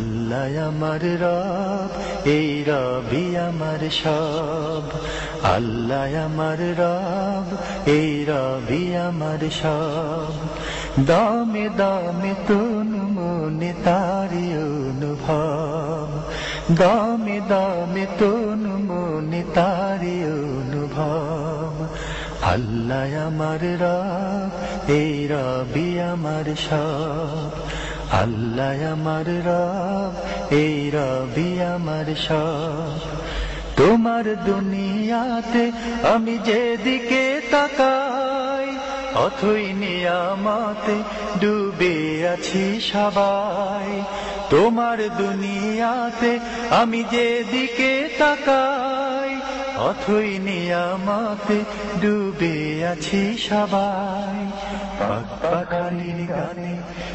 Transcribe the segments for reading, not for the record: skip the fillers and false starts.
আল্লাহ আমার রব, এই রবি আমার সব। আল্লাহ আমার রব, এই রবি আমার সব। দামে দামে তন মনে তারি অনুভব, দামে দামে তন মনে তারি অনুভব। আল্লাহ আমার রব, এই রবি আমার সব। আল্লাহ আমার রব, এই রবি আমার সব। তোমার দুনিয়াতে আমি যেদিকে তাকাই, অথই নিয়ামতে ডুবে আছি সবাই। তোমার দুনিয়াতে আমি যেদিকে তাকাই, অথই নিয়ামতে ডুবে আছি সবাই। পাক পাখালির গানে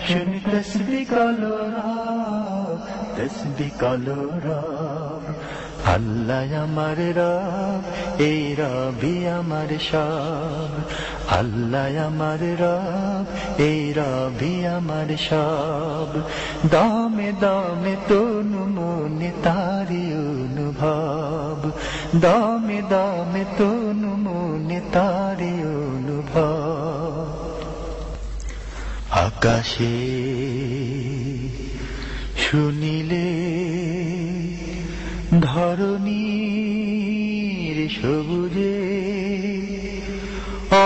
শুনি তসবিহ কালো রব, তসবিহ কালো রব। আল্লাহ আমার রব, এই রবি আমার সব। আল্লাহ আমার রব, এই রবি আমার সব। দামে দামে তন মনে তারি অনুভব, দামে দামে তন মনে তারি অনুভব। আকাশে শুনিলে ধরণীর সবুজে,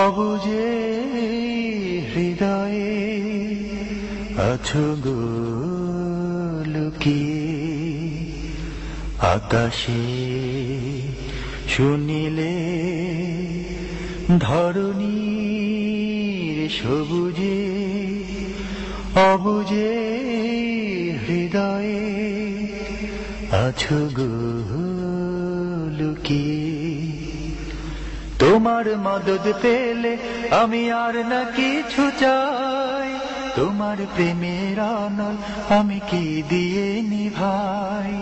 অবুজে হৃদয়ে আছো গো লুকিয়ে। আকাশে শুনিলে ধরণীর সবুজে, অবুজে হৃদয়ে আছো গো লুকিয়ে। তোমার মদদ পেলে আমি আর না কিছু চাই, তোমার প্রেমের আনল আমি কি দিয়ে নিভাই।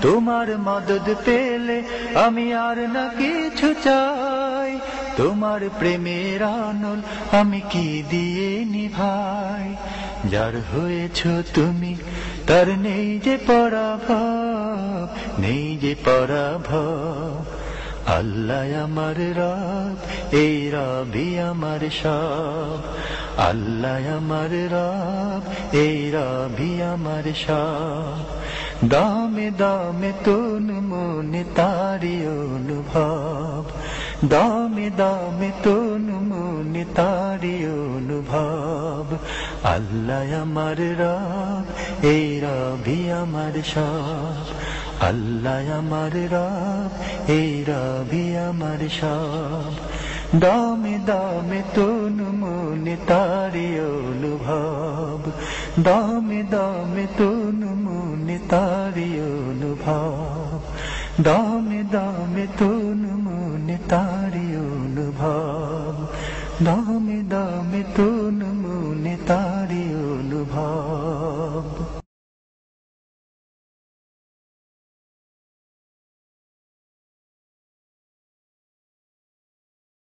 তোমার মদদ পেলে আমি আর না কিছু চাই, তোমার প্রেমের আনল আমি কি দিয়ে নিভাই। যার হয়েছ তুমি তার নেই যে পরাভব, নেই যে পরাভব। আল্লাহ আমার রব, এই রবি আমার সব। আল্লাহ আমার রব, এই রবি আমার সব। দামে দামে তন মনে তারি অনুভব, দামে দামে তন মনে তারি অনুভব। আল্লাহ আমার রব, এই রবি আমার সব। আল্লাহ আমার রব, এই রবি আমার সব। দামে দামে তন মনে তারি অনুভব, দামে দামে তন মনে তারি অনুভব। দামে দামে তন মনে তারি অনুভব, দামে দামে তন মনে তারি অনুভব।